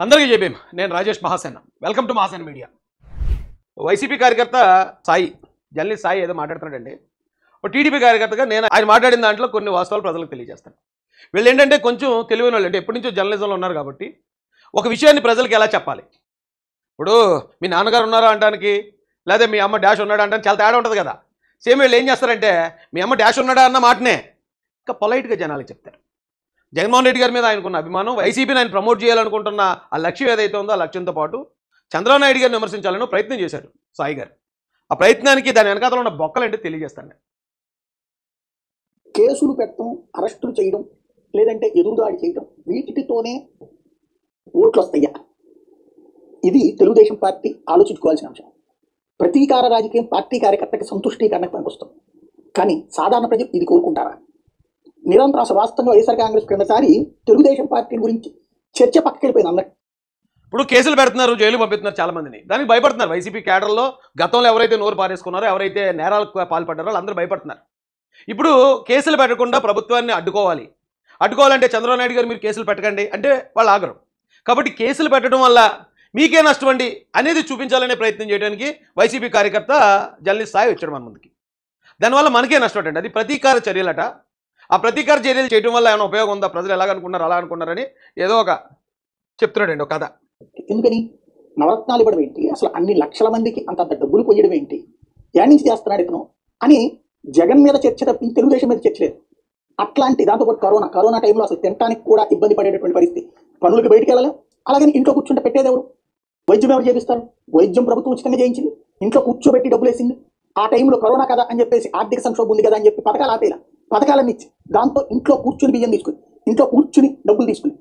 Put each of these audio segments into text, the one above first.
అందరికీ చెప్పేం నేను Rajesh Mahasena. Welcome to Mahasena media. YCP కార్యకర్త సాయి జర్నలిస్ట్ సాయి ఏదో మాట్లాడుతున్నాడండి. ఒక టీడీపీ కార్యకర్తగా నేను ఆయన మాట్లాడిన దాంట్లో కొన్ని వాస్తవాలు ప్రజలకు తెలియజేస్తాను. వీళ్ళు ఏంటంటే కొంచెం తెలివైన వాళ్ళు, అంటే ఎప్పటి నుంచో జర్నలిజంలో ఉన్నారు కాబట్టి ఒక విషయాన్ని ప్రజలకు ఎలా చెప్పాలి. ఇప్పుడు మీ నాన్నగారు ఉన్నారా అనడానికి, లేదా మీ అమ్మ డాష్ ఉన్నాడా అంటే చాలా తేడా ఉంటుంది కదా. సేమ్ వీళ్ళు ఏం చేస్తారంటే మీ అమ్మ డాష్ ఉన్నాడా అన్న మాటనే ఇంకా పొలైట్గా జనాలకు చెప్తారు. జగన్మోహన్ రెడ్డి గారి మీద ఆయనకున్న అభిమానం, వైసీపీని ఆయన ప్రమోట్ చేయాలనుకుంటున్న ఆ లక్ష్యం ఏదైతే ఉందో ఆ లక్ష్యంతో పాటు చంద్రబాబు నాయుడు గారిని విమర్శించాలని ప్రయత్నం చేశారు సాయి గారు. ఆ ప్రయత్నానికి దాని వెనకాతలో ఉన్న బొక్కలంటే తెలియజేస్తాను. కేసులు పెట్టడం, అరెస్టులు చేయడం, లేదంటే ఎదురుదాడి చేయడం, వీటితోనే ఓట్లు వస్తాయా? ఇది తెలుగుదేశం పార్టీ ఆలోచించుకోవాల్సిన అంశం. ప్రతీకార రాజకీయం పార్టీ కార్యకర్తకి సంతుష్టీకరణకు పనికొస్తుంది, కానీ సాధారణ ప్రజలు ఇది కోరుకుంటారా? నిరంతరం అసలు వాస్తవంగా వైఎస్ఆర్ కాంగ్రెస్ క్రిందసారి తెలుగుదేశం పార్టీ గురించి చర్చ పక్కకెళ్ళిపోయింది అందరికి. ఇప్పుడు కేసులు పెడుతున్నారు, జైలు పంపిస్తున్నారు చాలా మందిని, దానికి భయపడుతున్నారు. వైసీపీ క్యాడర్లో గతంలో ఎవరైతే నోరు పారేసుకున్నారో, ఎవరైతే నేరాలకు పాల్పడ్డారో వాళ్ళందరూ భయపడుతున్నారు. ఇప్పుడు కేసులు పెట్టకుండా ప్రభుత్వాన్ని అడ్డుకోవాలంటే చంద్రబాబు నాయుడు గారు మీరు కేసులు పెట్టకండి అంటే వాళ్ళు ఆగరు. కాబట్టి కేసులు పెట్టడం వల్ల మీకే నష్టం అండి అనేది చూపించాలనే ప్రయత్నం చేయడానికి వైసీపీ కార్యకర్త జర్నలిస్ట్ సాయి వచ్చాడు మన ముందుకి. దానివల్ల మనకే నష్టం అండి. అది ప్రతీకార చర్యలట. ఆ ప్రతీకార చర్యలు చేయడం వల్ల ఏమైనా ఉపయోగం ఉందా? ప్రజలు ఎలాగనుకున్నారు అలా అనుకున్నారని ఏదో ఒక చెప్తున్నాడండి ఒక కథ. ఎందుకని నవరత్నాలు ఇవ్వడం ఏంటి, అసలు అన్ని లక్షల మందికి అంత డబ్బులు పోయడం ఏంటి, యాడ్ నుంచి చేస్తున్నాడు ఇతను అని జగన్ మీద చర్చ తప్పి తెలుగుదేశం మీద చర్చ లేదు. అట్లాంటి దాంతోపాటు కరోనా టైంలో అసలు తినడానికి కూడా ఇబ్బంది పడేటటువంటి పరిస్థితి. పనులకు బయటికి వెళ్ళలేం, అలాగని ఇంట్లో కూర్చుంటే పెట్టేది ఎవరు? వైద్యం ఎవరు చేపిస్తారు? వైద్యం ప్రభుత్వం ఉచితంగా చేయించింది, ఇంట్లో కూర్చోబెట్టి డబ్బులు వేసింది. ఆ టైంలో కరోనా కదా అని చెప్పేసి, ఆర్థిక సంక్షోభం ఉంది కదా అని చెప్పి పథకాలు ఆపేలా, పథకాలన్నీ ఇచ్చి దాంతో ఇంట్లో కూర్చుని బియ్యం తీసుకుని, ఇంట్లో కూర్చుని డబ్బులు తీసుకుని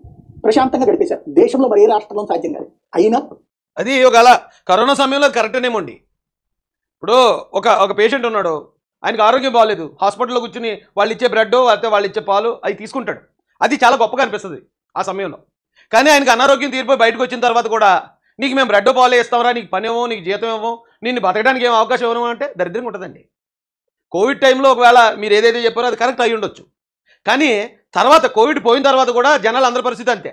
ప్రశాంతంగా గడిపేశారు. దేశంలో మరి ఏ రాష్ట్రంలో సాధ్యం కాదు. అయినా అది ఒక అలా కరోనా సమయంలో కరెక్టేనేమోండి. ఇప్పుడు ఒక పేషెంట్ ఉన్నాడు, ఆయనకు ఆరోగ్యం బాగాలేదు, హాస్పిటల్లో కూర్చుని వాళ్ళు ఇచ్చే బ్రెడ్ లేకపోతే వాళ్ళు ఇచ్చే పాలు అవి తీసుకుంటాడు. అది చాలా గొప్పగా అనిపిస్తుంది ఆ సమయంలో. కానీ ఆయనకు అనారోగ్యం తీరిపోయి బయటకు వచ్చిన తర్వాత కూడా నీకు మేము బ్రెడ్ పాలు ఇస్తామరా, నీకు పని ఏమో, నీకు జీతం ఏమో, నిన్ను బతకడానికి ఏమో అవకాశం ఇవ్వను అంటే దరిద్రంగా ఉంటుందండి. కోవిడ్ టైంలో ఒకవేళ మీరు ఏదైతే చెప్పారో అది కరెక్ట్ అయ్యి ఉండొచ్చు. కానీ తర్వాత కోవిడ్ పోయిన తర్వాత కూడా జనాలు అందరి పరిస్థితి అంతే.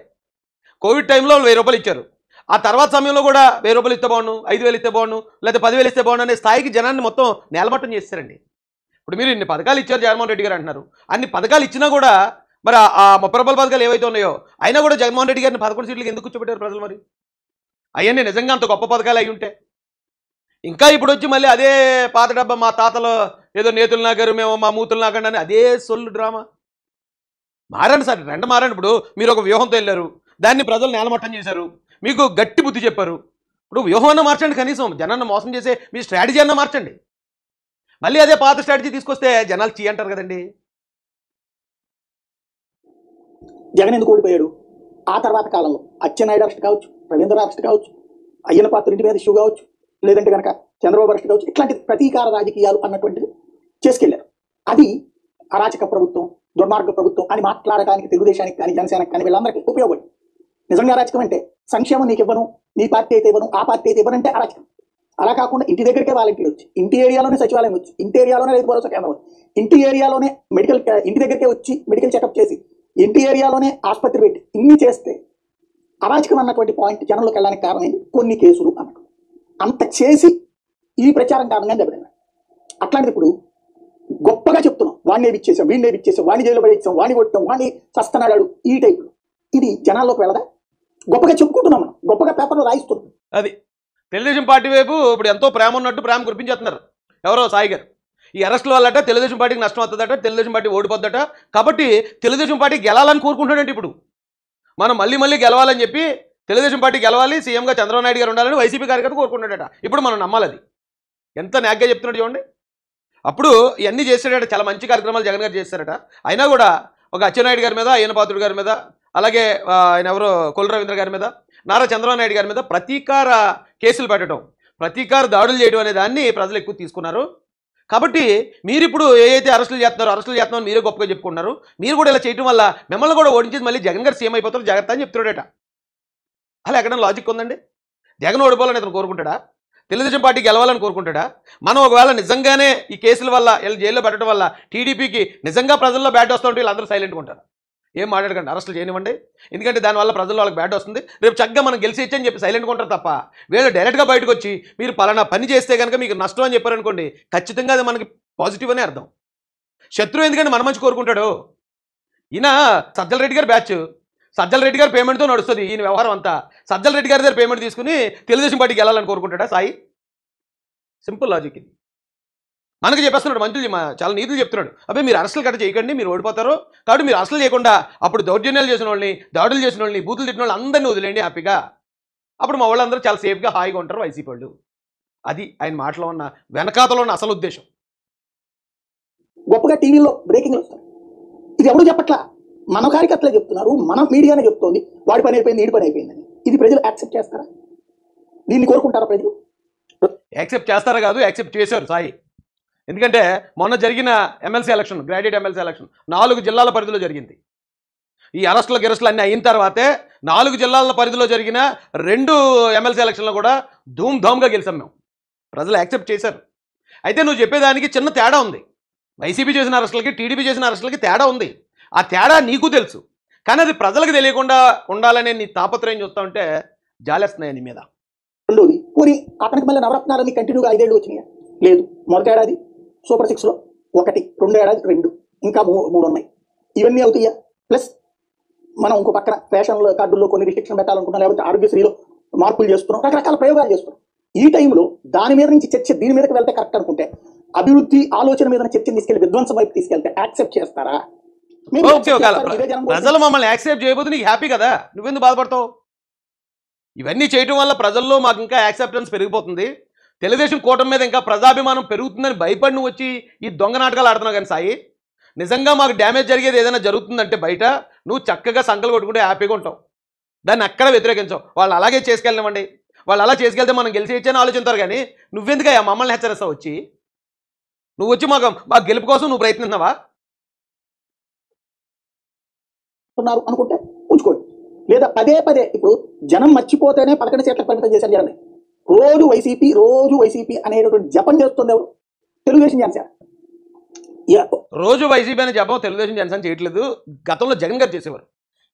కోవిడ్ టైంలో 1000 రూపాయలు ఇచ్చారు, ఆ తర్వాత సమయంలో కూడా 1000 రూపాయలు ఇస్తే బాగుండు, 5000 ఇస్తే బాగుండు, లేకపోతే 10,000 ఇస్తే బాగుండు అనే స్థాయికి జనాన్ని మొత్తం నేలమట్టం చేస్తారండి. ఇప్పుడు మీరు ఇన్ని పథకాలు ఇచ్చారు జగన్మోహన్ రెడ్డి గారు అంటున్నారు. అన్ని పథకాలు ఇచ్చినా కూడా మరి ఆ 30 రూపాయల పథకాలు ఏవైతే ఉన్నాయో అయినా కూడా జగన్మోహన్ రెడ్డి గారిని 11 సీట్లకు ఎందుకు కూర్చోబెట్టారు ప్రజలు? మరి అవన్నీ నిజంగా అంత గొప్ప పథకాలు అయి ఉంటే ఇంకా ఇప్పుడు వచ్చి మళ్ళీ అదే పాత డబ్బా, మా తాతలో ఏదో నేతులు నాగారు, మేము మా మూతులు నాగండి అని అదే సొల్లు డ్రామా. మారండి సార్, రెండు మారండి. ఇప్పుడు మీరు ఒక వ్యూహంతో వెళ్ళారు, దాన్ని ప్రజలు నేలమట్టం చేశారు, మీకు గట్టి బుద్ధి చెప్పారు. ఇప్పుడు వ్యూహం అన్న మార్చండి, కనీసం జనాన్ని మోసం చేసే మీ స్ట్రాటజీ అన్న మార్చండి. మళ్ళీ అదే పాత స్ట్రాటజీ తీసుకొస్తే జనాలు చీ అంటారు కదండి. జగన్ ఎందుకు ఓడిపోయాడు? ఆ తర్వాత కాలంలో అచ్చెన్నాయుడు అరెస్ట్ కావచ్చు, రవీంద్ర అరెస్ట్ కావచ్చు, అయ్యన పాత్ర ఇంటి మీద ఇష్యూ కావచ్చు, లేదంటే కనుక చంద్రబాబు అరెస్ట్ కావచ్చు, ఇట్లాంటి ప్రతీకార రాజకీయాలు అన్నటువంటిది చేసుకెళ్లారు. అది అరాచక ప్రభుత్వం, దుర్మార్గ ప్రభుత్వం అని మాట్లాడటానికి తెలుగుదేశానికి కానీ జనసేనకి కానీ వీళ్ళందరికీ ఉపయోగపడి. నిజంగా అరాచకం అంటే సంక్షేమం నీకు ఇవ్వను, నీ పార్టీ అయితే ఇవ్వను, ఆ పార్టీ అయితే ఇవ్వనంటే అరాచకం. అలా కాకుండా ఇంటి దగ్గరికే వాలంటీర్ వచ్చి, ఇంటి ఏరియాలోనే సచివాలయం వచ్చి, ఇంటి ఏరియాలోనే రైతు భరోసా కేంద్రం వచ్చి, ఇంటి ఏరియాలోనే ఇంటి దగ్గరికే వచ్చి మెడికల్ చెకప్ చేసి, ఇంటి ఏరియాలోనే ఆసుపత్రి పెట్టి ఇన్ని చేస్తే అరాచకం అన్నటువంటి పాయింట్ జనంలోకి వెళ్ళడానికి కారణమైంది కొన్ని కేసులు అన్నట్టు. అంత చేసి ఈ ప్రచారం కారణంగా దెబ్బతిన్నా. అట్లాంటిది ఇప్పుడు గొప్పగా చెప్తున్నాం, వాడిని ఇచ్చేసాం, వీడిని ఇచ్చేసాం, వాడిని జైలు పడేసాం, వాడిని కొట్టాం, వాడిని సస్తనాడాడు, ఈ టైపులో ఇది జనాల్లోకి వెళ్ళదా? గొప్పగా చెప్పుకుంటున్నాం మనం, గొప్పగా పేపర్లో రాయిస్తున్నాం. అది తెలుగుదేశం పార్టీ వైపు ఇప్పుడు ఎంతో ప్రేమ ఉన్నట్టు ప్రేమ కురిపించేస్తున్నారు ఎవరో సాయి గారు. ఈ అరెస్టుల వల్లట తెలుగుదేశం పార్టీకి నష్టం అవుతుందట, తెలుగుదేశం పార్టీ ఓడిపోద్దట. కాబట్టి తెలుగుదేశం పార్టీ గెలాలని కోరుకుంటాడంటే ఇప్పుడు మనం మళ్ళీ గెలవాలని చెప్పి తెలుగుదేశం పార్టీ గెలవాలి, సీఎంగా చంద్రబాబు నాయుడు గారు ఉండాలని వైసీపీ కార్యకర్త కోరుకుంటాడట. ఇప్పుడు మనం నమ్మాలి. అది ఎంత నాగ్గా చెప్తున్నాడు చూడండి. అప్పుడు ఇవన్నీ చేశాడట, చాలా మంచి కార్యక్రమాలు జగన్ గారు చేశారట. అయినా కూడా ఒక అచ్చెన్నాయుడు గారి మీద, అయ్యన పాత్రుడు గారి మీద, అలాగే ఆయన ఎవరో కొల్లు రవీంద్ర గారి మీద, నారా చంద్రబాబు నాయుడు గారి మీద ప్రతీకార కేసులు పెట్టడం, ప్రతీకార దాడులు చేయడం అనే దాన్ని ప్రజలు ఎక్కువ తీసుకున్నారు. కాబట్టి మీరు ఇప్పుడు ఏదైతే అరెస్టులు చేస్తున్నారో మీరే గొప్పగా చెప్పుకుంటున్నారు. మీరు కూడా ఇలా చేయడం వల్ల మిమ్మల్ని కూడా ఓడించేసి మళ్ళీ జగన్ గారు సీఎం అయిపోతారు, జాగ్రత్త అని చెప్తున్నాడట. అలా ఎక్కడ లాజిక్ ఉందండి? జగన్ ఓడిపోవాలని అతను కోరుకుంటాడా? తెలుగుదేశం పార్టీ గెలవాలని కోరుకుంటాడా? మనం ఒకవేళ నిజంగానే ఈ కేసుల వల్ల వీళ్ళు జైల్లో పెట్టడం వల్ల టీడీపీకి నిజంగా ప్రజల్లో బ్యాట్ వస్తుంటే వీళ్ళందరూ సైలెంట్గా ఉంటారు. ఏం మాట్లాడకండి, అరెస్టులు చేయనివ్వండి. ఎందుకంటే దానివల్ల ప్రజల్లో వాళ్ళకి బ్యాడ్ వస్తుంది. రేపు చక్కగా మనం గెలిచి ఇచ్చని చెప్పి సైలెంట్గా ఉంటారు తప్ప వీళ్ళు డైరెక్ట్గా బయటకు వచ్చి మీరు పలానా పని చేస్తే కనుక మీకు నష్టం అని చెప్పారనుకోండి, ఖచ్చితంగా అది మనకి పాజిటివ్ అనే అర్థం. శత్రువు ఎందుకంటే మన మంచి కోరుకుంటాడు. ఈయన సజ్జల రెడ్డి గారి బ్యాచ్, సజ్జల రెడ్డి గారి పేమెంట్తో నడుస్తుంది ఈయన వ్యవహారం అంతా. సజ్జల రెడ్డి గారి దగ్గర పేమెంట్ తీసుకుని తెలుగుదేశం పార్టీకి వెళ్ళాలని కోరుకుంటాడా సాయి? సింపుల్ లాజిక్ ఇది. మనకి చెప్పేస్తున్నాడు, మంత్రులు చాలా నీతులు చెప్తున్నాడు. అబ్బాయి మీరు అరెస్టులు కట్ట చేయకండి, మీరు ఓడిపోతారు, కాబట్టి మీరు అరెస్టులు చేయకుండా అప్పుడు దౌర్జన్యాలు చేసిన వాళ్ళని, దాడులు చేసిన వాళ్ళని, బూతులు తిట్టిన వాళ్ళు అందరినీ వదిలేండి హ్యాపీగా. అప్పుడు మా వాళ్ళందరూ చాలా సేఫ్గా హాయిగా ఉంటారు వైసీపీ వాళ్ళు. అది ఆయన మాటలో ఉన్న వెనకాతలో ఉన్న అసలు ఉద్దేశం. గొప్పగా టీవీలో బ్రేకింగ్లు వస్తాయి. ఇది ఎవరు చెప్పట్లా, మన కార్యకర్తలే చెప్తున్నారు, మన మీడియానే చెప్తోంది వాడి పని అయిపోయింది, ఈడి పని అయిపోయిందని. ఇది ప్రజలు యాక్సెప్ట్ చేస్తారా? దీన్ని కోరుకుంటారా ప్రజలు? యాక్సెప్ట్ చేస్తారా కాదు, యాక్సెప్ట్ చేశారు సాయి. ఎందుకంటే మొన్న జరిగిన MLC election, graduate MLC election 4 జిల్లాల పరిధిలో జరిగింది. ఈ అరెస్టుల గిరెస్టులు అన్నీ అయిన తర్వాతే 4 జిల్లాల పరిధిలో జరిగిన 2 ఎమ్మెల్సీ ఎలక్షన్లో కూడా ధూమ్ ధామ్గా గెలిచాం మేము. ప్రజలు యాక్సెప్ట్ చేశారు. అయితే నువ్వు చెప్పేదానికి చిన్న తేడా ఉంది. వైసీపీ చేసిన అరెస్టులకి, టీడీపీ చేసిన అరెస్టులకి తేడా ఉంది. ఆ తేడా నీకు తెలుసు, కానీ అది ప్రజలకు తెలియకుండా ఉండాలనే నీ తాపత్రయం చూస్తూ ఉంటే జాలేస్తున్నాయి నీ మీద. రెండోది, పోనీ అతనికి మళ్ళీ నవరత్నాలన్నీ కంటిన్యూగా 5 ఏళ్ళు వచ్చినాయా? లేదు. మొదటి ఏడాది సూపర్ 6లో 1, 2 ఏడాది 2, ఇంకా 3 ఉన్నాయి. ఇవన్నీ అవుతాయా? ప్లస్ మనం ఇంకో పక్కన రేషన్ కార్డుల్లో కొన్ని రిస్ట్రిక్షన్ పెట్టాలనుకున్నాం, లేకపోతే ఆరోగ్యశ్రీలో మార్పులు చేస్తున్నాం, రకరకాల ప్రయోగాలు చేస్తున్నాం. ఈ టైంలో దాని మీద నుంచి చర్చ దీని మీదకి వెళ్తే కరెక్ట్ అనుకుంటే, అభివృద్ధి ఆలోచన మీద చర్చను తీసుకెళ్లి విధ్వంసం వైపు తీసుకెళ్తే యాక్సెప్ట్ చేస్తారా? ప్రజలు మమ్మల్ని యాక్సెప్ట్ చేయబోతే నీకు హ్యాపీ కదా, నువ్వెందుకు బాధపడతావు? ఇవన్నీ చేయటం వల్ల ప్రజల్లో మాకు ఇంకా యాక్సెప్టెన్స్ పెరిగిపోతుంది, తెలుగుదేశం కూటమి మీద ఇంకా ప్రజాభిమానం పెరుగుతుందని భయపడి నువ్వు వచ్చి ఈ దొంగ నాటకాలు ఆడుతున్నావు. కానీ సాయి, నిజంగా మాకు డ్యామేజ్ జరిగేది ఏదైనా జరుగుతుందంటే బయట నువ్వు చక్కగా సంకలు కొట్టుకుంటే హ్యాపీగా ఉంటావు, దాన్ని అక్కడ వ్యతిరేకించావు. వాళ్ళు అలాగే చేసుకెళ్ళనివ్వండి, వాళ్ళు అలా చేసుకెళ్తే మనం గెలిచి ఇచ్చాని ఆలోచిస్తారు. కానీ నువ్వెందుకయ్యా మమ్మల్ని హెచ్చరిస్తావు? నువ్వు వచ్చి మాకు గెలుపు కోసం నువ్వు ప్రయత్నిస్తున్నావా? అనుకుంటే ఉంచుకోండి, లేదా పదే పదే ఇప్పుడు జనం మర్చిపోతేనే 11 సీట్లకు పరిమితం చేశారు జనాన్ని. రోజు వైసీపీ అనేటువంటి జపం చేస్తుంది ఎవరు? తెలుగుదేశం జనసేన. రోజు వైసీపీ అనే జపం తెలుగుదేశం జనసేన చేయట్లేదు. గతంలో జగన్ గారు చేసేవారు.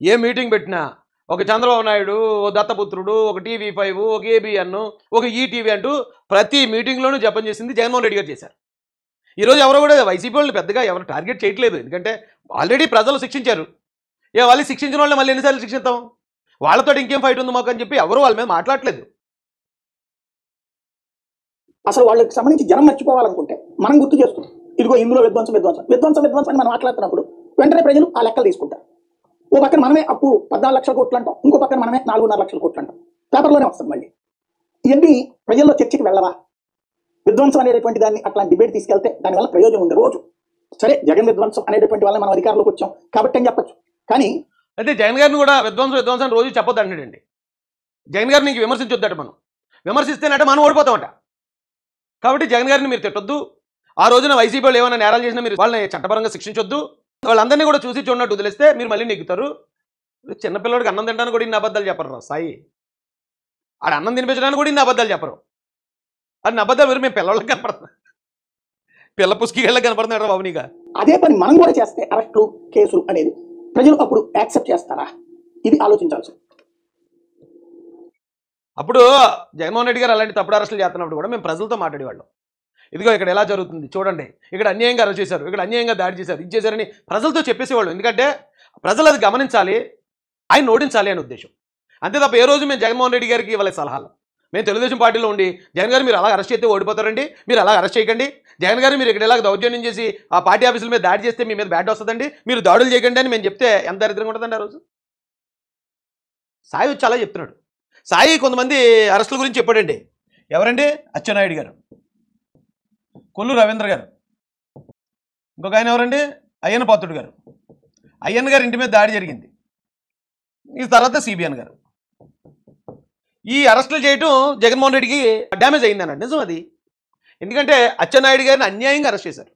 ఏ మీటింగ్ పెట్టినా ఒక చంద్రబాబు నాయుడు, ఒక దత్తపుత్రుడు, ఒక TV5, ఒక ABN, ఒక ఈటీవీ అంటూ ప్రతి మీటింగ్లోనూ జపం చేసింది జగన్మోహన్ రెడ్డి గారు చేశారు. ఈరోజు ఎవరో కూడా వైసీపీ వాళ్ళని పెద్దగా ఎవరు టార్గెట్ చేయట్లేదు, ఎందుకంటే ఆల్రెడీ ప్రజలు శిక్షించారు. వాళ్ళు శిక్షించిన వాళ్ళని మళ్ళీ ఎన్నిసార్లు శిక్షిస్తాం? వాళ్ళతో ఇంకేం ఫైట్ ఉంది మాకు అని చెప్పి ఎవరు వాళ్ళ మీద మాట్లాడలేదు. అసలు వాళ్ళకి సంబంధించి జనం మర్చిపోవాలనుకుంటే మనం గుర్తు చేస్తున్నాం. ఇదిగో ఇందులో విధ్వంసం అని మనం మాట్లాడుతున్నప్పుడు వెంటనే ప్రజలు ఆ లెక్కలు తీసుకుంటారు. ఓ పక్కన మనమే అప్పు 14 లక్షల కోట్లు అంటాం, ఇంకో పక్కన మనమే 4.5 లక్షల కోట్లు అంటాం. పేపర్లోనే వస్తుంది మళ్ళీ. ఇవన్నీ ప్రజల్లో చర్చకి వెళ్ళవా? విధ్వంసం అనేటువంటి దాన్ని అట్లా డిబేట్ తీసుకెళ్తే దానివల్ల ప్రయోజనం ఉంది. రోజు సరే జగన్ విధ్వంసం అనేటువంటి వాళ్ళని మనం అధికారంలోకి వచ్చాం కాబట్టి అని చెప్పచ్చు. కానీ అయితే జగన్ గారిని కూడా విధ్వంసం రోజు చెప్పొద్దు అంటాడండి. జగన్ గారిని నీకు విమర్శించొద్దట. మనం విమర్శిస్తేనట మనం ఓడిపోతామట. కాబట్టి జగన్ గారిని మీరు తిట్టొద్దు. ఆ రోజున వైసీపీ వాళ్ళు ఏమైనా నేరాలు చేసినా మీరు వాళ్ళని చట్టపరంగా శిక్షించొద్దు. వాళ్ళందరినీ కూడా చూసి చూడనట్టు వదిలేస్తే మీరు మళ్ళీ నెగ్గుతారు. చిన్నపిల్లడికి అన్నం తినడానికి కూడా ఇన్ని అబద్ధాలు చెప్పరు రా సాయి. ఆడ అన్నం తినిపించడానికి కూడా ఇన్ని అబద్ధాలు చెప్పరు. అది అబద్ధాలు మీరు మేము పిల్లవాళ్ళకి కనపడుతున్నాం, పిల్ల పుస్కిళ్ళకి కనపడుతున్నాడు బాబు నీగా. అదే పని మనం కూడా చేస్తే అరెస్టులు, కేసులు అనేది ప్రజలు అప్పుడు యాక్సెప్ట్ చేస్తారా? ఇది ఆలోచించాల్సి. అప్పుడు జగన్మోహన్ రెడ్డి గారు అలాంటి తప్పుడు అరెస్టులు చేస్తున్నప్పుడు కూడా మేము ప్రజలతో మాట్లాడేవాళ్ళం. ఇదిగో ఇక్కడ ఎలా జరుగుతుంది చూడండి, ఇక్కడ అన్యాయంగా అరెస్ట్ చేశారు, ఇక్కడ అన్యాయంగా దాడి చేశారు, ఇది చేశారని ప్రజలతో చెప్పేసేవాళ్ళు. ఎందుకంటే ప్రజలు అది గమనించాలి, ఆయన ఓడించాలి అనే ఉద్దేశం. అంతే తప్ప ఏ రోజు మేము జగన్మోహన్ రెడ్డి గారికి ఇవ్వాలి సలహాలు. మేము తెలుగుదేశం పార్టీలో ఉండి జగన్ గారు మీరు అలా అరెస్ట్ చేస్తే ఓడిపోతారండి, మీరు అలా అరెస్ట్ చేయకండి, జగన్ గారు మీరు ఇక్కడ ఎలా దౌర్జన్యం చేసి ఆ పార్టీ ఆఫీసుల మీద దాడి చేస్తే మీ మీద బ్యాడ్ వస్తుందండి, మీరు దాడులు చేయకండి అని మేము చెప్తే ఎంత దరిద్రంగా ఉంటుందండి ఆ రోజు. సాయి వచ్చి అలా చెప్తున్నాడు. సాయి కొంతమంది అరెస్టుల గురించి చెప్పాడండి. ఎవరండి? అచ్చెన్నాయుడు గారు, కొల్లు రవీంద్ర గారు, ఇంకొక ఆయన ఎవరండి? అయ్యన్న పాత్రుడు గారు. అయ్యన్న గారు ఇంటి మీద దాడి జరిగింది. ఈ తర్వాత CBN గారు. ఈ అరెస్టులు చేయటం జగన్మోహన్ రెడ్డికి డ్యామేజ్ అయింది అన్నాడు. నిజం అది. ఎందుకంటే అచ్చెన్నాయుడు గారిని అన్యాయంగా అరెస్ట్ చేశారు.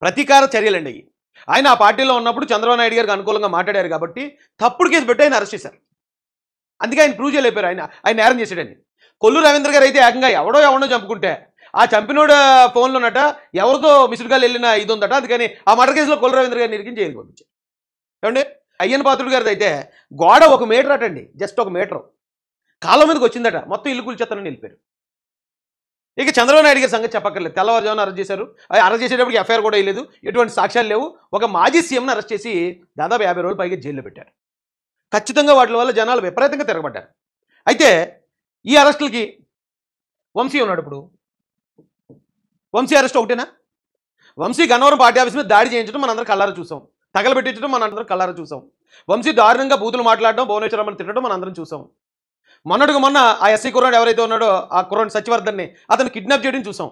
ప్రతీకార చర్యలండి అయ్యి. ఆయన ఆ పార్టీలో ఉన్నప్పుడు చంద్రబాబు నాయుడు గారికి అనుకూలంగా మాట్లాడారు కాబట్టి తప్పుడు కేసు పెట్టి ఆయన అరెస్ట్ చేశారు. అందుకే ఆయన ప్రూవ్ చేయలేపారు ఆయన నేరం చేశాడని. కొల్లు రవీంద్ర గారు అయితే ఏకంగా ఎవడో చంపుకుంటే ఆ చంపినోడు ఫోన్లో ఉన్నట ఎవరితో మిస్డ్ కాల్ వెళ్ళిన ఇది ఉందట. అందుకని ఆ మర్డర్ కేసులో కొల్లు రవీంద్ర గారిని ఇరికించి జైలుకి పంపించారు. ఏమండి? అయ్యన్న పాత్రుడు గారిది అయితే గోడ 1 మీటర్ అటండి, జస్ట్ 1 మీటర్ కాలం మీదకి వచ్చిందట, మొత్తం ఇల్లు కూల్చేస్తానని వెళ్ళిపోయారు. ఇక చంద్రబాబు నాయుడు గారి సంగతి చెప్పక్కర్లేదు. తెల్లవారుజామున అరెస్ట్ చేశారు. అరెస్ట్ చేసేటప్పటికి ఎఫ్ఐఆర్ కూడా వేయలేదు, ఎటువంటి సాక్ష్యాలు లేవు. ఒక మాజీ సీఎంని అరెస్ట్ చేసి దాదాపు 50 రోజులు పైగా జైల్లో పెట్టారు. ఖచ్చితంగా వాటి వల్ల జనాలు విపరీతంగా తిరగబడ్డారు. అయితే ఈ అరెస్టులకి వంశీ ఉన్నాడు. ఇప్పుడు వంశీ అరెస్ట్ ఒకటేనా? వంశీ గన్నవరం పార్టీ ఆఫీస్ మీద దాడి చేయించడం మనందరం కళ్ళారా చూసాం, తగలబెట్టించడం మనందరం కళ్ళారా చూసాం. వంశీ దారుణంగా బూతులు మాట్లాడడం, భువనేశ్వరమ్మని తిట్టడం మనందరం చూసాం. మొన్నటికి మొన్న ఆ ఎస్సీ కుర్రాడు ఎవరైతే ఉన్నాడో ఆ కుర్రాడు సత్యవర్ధన్ని అతను కిడ్నాప్ చేయడం చూసాం.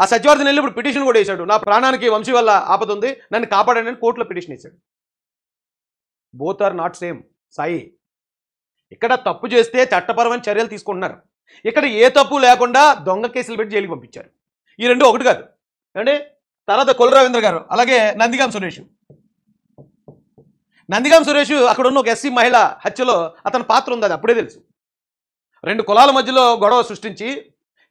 ఆ సత్యవర్ధన్ వెళ్ళి ఇప్పుడు పిటిషన్ కూడా వేశాడు, నా ప్రాణానికి వంశీ వల్ల ఆపద ఉంది, నన్ను కాపాడండి అని కోర్టులో పిటిషన్ వేశాడు. Both are not same Sai. ఇక్కడ తప్పు చేస్తే చట్టపరమైన చర్యలు తీసుకుంటున్నారు, ఇక్కడ ఏ తప్పు లేకుండా దొంగ కేసులు పెట్టి జైలుకి పంపించారు. ఈ రెండు ఒకటి కాదు అంటే. తర్వాత కొల్లు రవీంద్ర గారు, అలాగే నందిగాం సురేష్. నందిగాం సురేష్ అక్కడ ఉన్న ఒక ఎస్సీ మహిళ హత్యలో అతని పాత్ర ఉంది, అది అప్పుడే తెలుసు. 2 కులాల మధ్యలో గొడవ సృష్టించి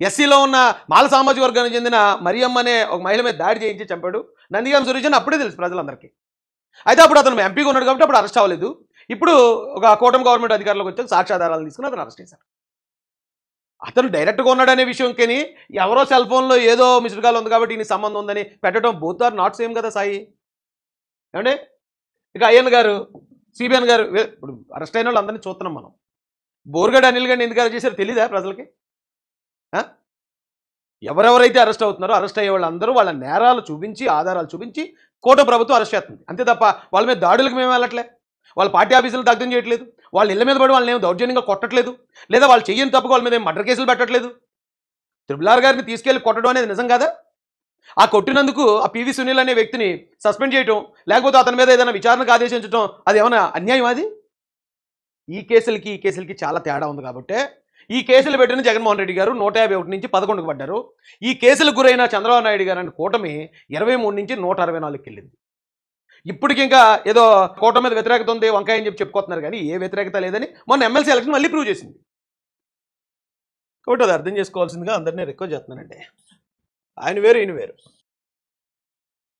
ఎస్సీలో ఉన్న మాల సామాజిక వర్గానికి చెందిన మరియమ్మ అనే ఒక మహిళ మీద దాడి చేయించి చంపాడు నందిగాం సురేష్ అని అప్పుడే తెలుసు ప్రజలందరికీ. అయితే అప్పుడు అతను ఎంపీగా ఉన్నాడు కాబట్టి అప్పుడు అరెస్ట్ అవ్వలేదు. ఇప్పుడు ఒక కూటమి గవర్నమెంట్ అధికారులకు వచ్చి సాక్ష్యాధారాలు తీసుకుని అతను అరెస్ట్ చేశారు. అతను డైరెక్ట్గా ఉన్నాడనే విషయంకని ఎవరో సెల్ ఫోన్లో ఏదో మిస్డ్ కాల్ ఉంది కాబట్టి ఈయన సంబంధం ఉందని పెట్టడం బోత్ ఆర్ నాట్ సేమ్ కదా సాయి. ఏమంటే ఇక అయ్యన్ గారు, సిబిఎన్ గారు, ఇప్పుడు అరెస్ట్ అయిన వాళ్ళు అందరినీ చూస్తున్నాం మనం. బోర్గడ్ అనిల్ గారిని ఎందుకు అరెస్ట్ చేశారో తెలీదా ప్రజలకి? ఎవరెవరైతే అరెస్ట్ అవుతున్నారో అరెస్ట్ అయ్యే వాళ్ళందరూ వాళ్ళ నేరాలు చూపించి, ఆధారాలు చూపించి కూటమి ప్రభుత్వం అరెస్ట్ చేస్తుంది అంతే తప్ప వాళ్ళ మీద దాడులకు మేము వెళ్ళట్లే, వాళ్ళ పార్టీ ఆఫీసులు దగ్ధం చేయట్లేదు, వాళ్ళ ఇళ్ళ మీద పడి వాళ్ళని ఏం దౌర్జన్యంగా కొట్టట్లేదు, లేదా వాళ్ళు చెయ్యని తప్పుకు వాళ్ళ మీద ఏం మర్డర్ కేసులు పెట్టట్లేదు. త్రిపుల్ గారిని తీసుకెళ్లి కొట్టడం అనేది నిజం కాదా? ఆ కొట్టినందుకు ఆ పివి సునీల్ అనే వ్యక్తిని సస్పెండ్ చేయటం, లేకపోతే అతని మీద ఏదైనా విచారణకు ఆదేశించడం, అది ఏమైనా అన్యాయం? అది ఈ కేసులకి చాలా తేడా ఉంది. కాబట్టి ఈ కేసులు పెట్టిన జగన్మోహన్ రెడ్డి గారు 151 నుంచి 11కు పడ్డారు. ఈ కేసులకు గురైన చంద్రబాబు నాయుడు గారు అని కూటమి 23 నుంచి 164కి వెళ్ళింది. ఇప్పటికి ఇంకా ఏదో కూటమి మీద వ్యతిరేకత ఉంది వంకాయ అని చెప్పుకోతున్నారు, కానీ ఏ వ్యతిరేకత లేదని మొన్న ఎమ్మెల్సీ ఎలక్షన్ మళ్ళీ ప్రూవ్ చేసింది. కాబట్టి అది అర్థం చేసుకోవాల్సిందిగా అందరినీ రిక్వెస్ట్ చేస్తున్నానండి. ఆయన వేరు ఈయన వేరు.